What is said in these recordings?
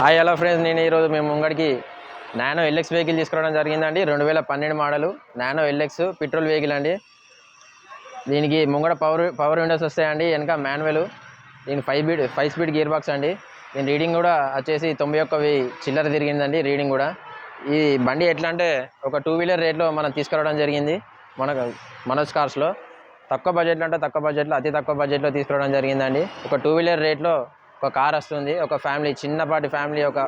Hi hello friends, నేను ఈరోజు మేము ముంగడికి నానో ఎల్ఎక్స్ వెహికల్ తీసుకురావడం జరిగిందండి. 2012 model nano LX petrol vehicle అండి. దీనికి ముంగడ పవర్ విండోస్ వస్తాయండి, వెనక మాన్యువల్. దీనికి 5 స్పీడ్ గేర్ బాక్స్ అండి. దీని రీడింగ్ కూడా వచ్చేసి 91,000 చిల్లర తిరిగిందండి రీడింగ్ కూడా. ఈ బండి ఎట్లా అంటే ఒక 2 వీలర్ రేట్లో మనం తీసుకురావడం జరిగింది. మనోజ్ కార్స్లో తక్కువ బడ్జెట్లో అంటే తక్కువ బడ్జెట్లో, అతి తక్కువ బడ్జెట్లో తీసుకురావడం జరిగిందండి. ఒక 2 వీలర్ రేట్లో ఒక కార్ వస్తుంది. ఒక ఫ్యామిలీ, చిన్నపాటి ఫ్యామిలీ, ఒక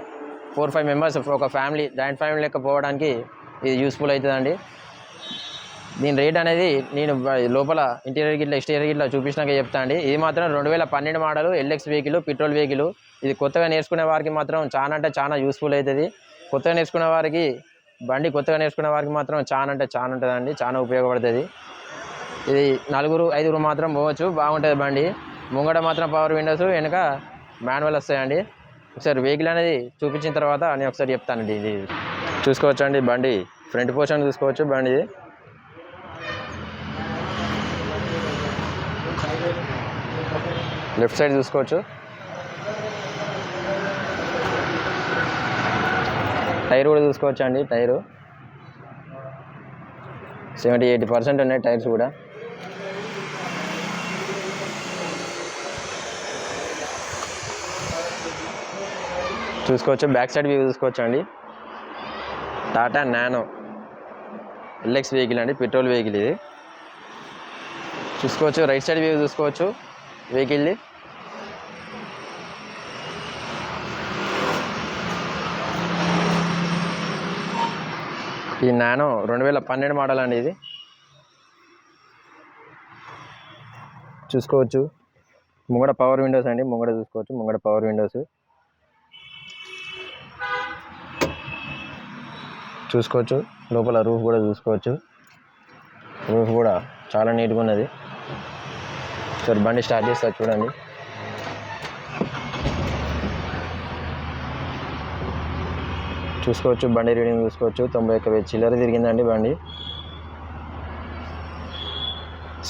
4-5 మెంబర్స్ ఒక ఫ్యామిలీ, జాయింట్ ఫ్యామిలీ లెక్క పోవడానికి ఇది యూస్ఫుల్ అవుతుందండి. దీని రేట్ అనేది నేను లోపల ఇంటీరియర్ గిట్లా ఎక్స్టీరియర్ గిట్లా చూపించినాక చెప్తా అండి. ఇది మాత్రం 2012 model LX vehicle, petrol vehicle. ఇది కొత్తగా నేర్చుకునే వారికి మాత్రం చాలా అంటే చాలా యూస్ఫుల్ అవుతుంది. కొత్తగా నేర్చుకునే వారికి బండి కొత్తగా నేర్చుకునే వారికి మాత్రం చాలా అంటే చాలా ఉంటుందండి, చాలా ఉపయోగపడుతుంది. ఇది 4-5 మాత్రం పోవచ్చు, బాగుంటుంది బండి. ముంగడ మాత్రం పవర్ విండోస్, వెనక మాన్యువల్ వస్తాయండి. ఒకసారి వెహికల్ అనేది చూపించిన తర్వాత నేను ఒకసారి చెప్తానండి. ఇది చూసుకోవచ్చు అండి, బండి ఫ్రంట్ పోర్షన్ చూసుకోవచ్చు. బండి లెఫ్ట్ సైడ్ చూసుకోవచ్చు. టైర్ కూడా చూసుకోవచ్చు అండి. టైరు 70-80% ఉన్నాయి టైర్స్ కూడా. చూసుకోవచ్చు. బ్యాక్ సైడ్ వ్యూ చూసుకోవచ్చు అండి. టాటా నానో ఎల్ఎక్స్ వెహికల్ అండి, పెట్రోల్ వెహికల్ ఇది. చూసుకోవచ్చు. రైట్ సైడ్ వ్యూ చూసుకోవచ్చు వెహికల్ది. ఈ నానో 2012 మోడల్ అండి ఇది. చూసుకోవచ్చు. ముంగడ పవర్ విండోస్ అండి, ముంగడ చూసుకోవచ్చు. ముంగడ పవర్ విండోస్ చూసుకోవచ్చు. లోపల రూఫ్ కూడా చూసుకోవచ్చు. రూఫ్ కూడా చాలా నీట్గా ఉన్నది. సరే బండి స్టార్ట్ చేస్తా చూడండి. చూసుకోవచ్చు. బండి రీడింగ్ చూసుకోవచ్చు. 91,000 చిల్లర తిరిగిందండి బండి.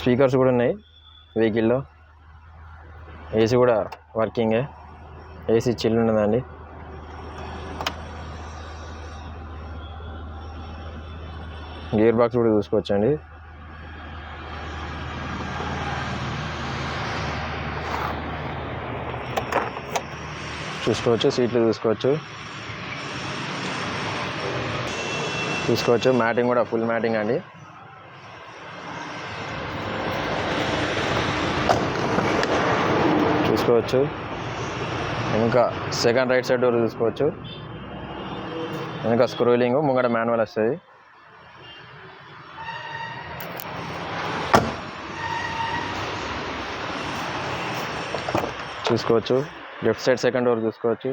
స్పీకర్స్ కూడా ఉన్నాయి వెహికల్లో. ఏసీ కూడా వర్కింగే, ఏసీ చిల్లు ఉన్నదండి. గేర్ బాక్స్ కూడా చూసుకోవచ్చు అండి. చూసుకోవచ్చు. సీట్లు చూసుకోవచ్చు. మ్యాటింగ్ కూడా ఫుల్ మ్యాటింగ్ అండి. చూసుకోవచ్చు. ఇంకా సెకండ్ రైట్ సైడ్ డోర్ చూసుకోవచ్చు. ఇంకా స్క్రోలింగ్, ముంగడ మాన్యువల్ వస్తుంది. చూసుకోవచ్చు. లెఫ్ట్ సైడ్ సెకండ్ డోర్ చూసుకోవచ్చు.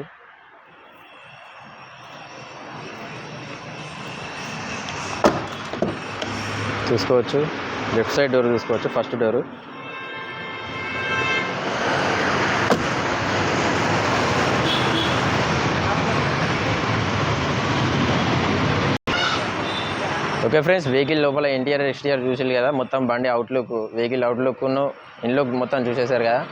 లెఫ్ట్ సైడ్ డోర్ చూసుకోవచ్చు. First door. Okay friends, vehicle లోపల ఇంటీరియర్ ఎక్స్టీరియర్ చూసారు కదా. మొత్తం బండి అవుట్లుక్, వెహికల్ అవుట్లుక్ను ఇన్లుక్ మొత్తం చూసేశారు కదా.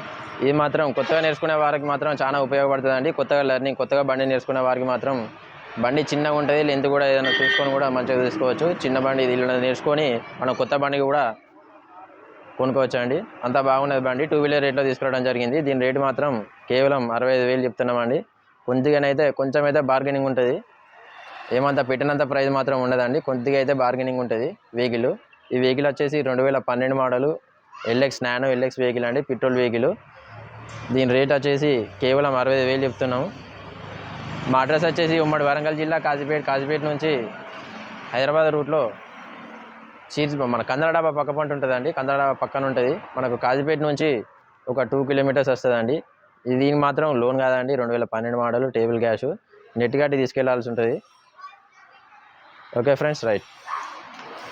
ఇది మాత్రం కొత్తగా నేర్చుకునే వారికి మాత్రం చాలా ఉపయోగపడుతుందండి. కొత్తగా బండి నేర్చుకునే వారికి మాత్రం బండి చిన్నగా ఉంటుంది, లెంత్ కూడా ఏదైనా చూసుకొని కూడా మంచిగా తీసుకోవచ్చు. చిన్న బండి ఇది నేర్చుకొని మనం కొత్త బండికి కూడా కొనుక్కోవచ్చు అండి. అంతా బాగున్నది బండి. 2 వీలర్ రేట్లో తీసుకురావడం జరిగింది. దీని రేటు మాత్రం కేవలం 65,000 చెప్తున్నామండి. కొంచెం అయితే బార్గెనింగ్ ఉంటుంది. ఏమంతా పెట్టినంత ప్రైస్ మాత్రం ఉండదండి, కొద్దిగా అయితే బార్గెనింగ్ ఉంటుంది వెహికల్. ఈ వెహికల్ వచ్చేసి 2012 model LX nano LX vehicle అండి, పెట్రోల్ వెహికల్. దీని రేట్ వచ్చేసి కేవలం 65,000 చెప్తున్నాము. మా అడ్రస్ వచ్చేసి ఉమ్మడి వరంగల్ జిల్లా కాజీపేట నుంచి హైదరాబాద్ రూట్లో మన కందల డాబా పక్క పంట ఉంటుందండి. కందల డాబా పక్కన ఉంటుంది. మనకు కాజీపేట నుంచి ఒక 2 కిలోమీటర్స్ వస్తుందండి. దీనికి మాత్రం లోన్ కాదండి, 2012 మోడల్, టేబుల్ క్యాష్, నెట్ కట్టి తీసుకెళ్లాల్సి ఉంటుంది. Okay friends, right.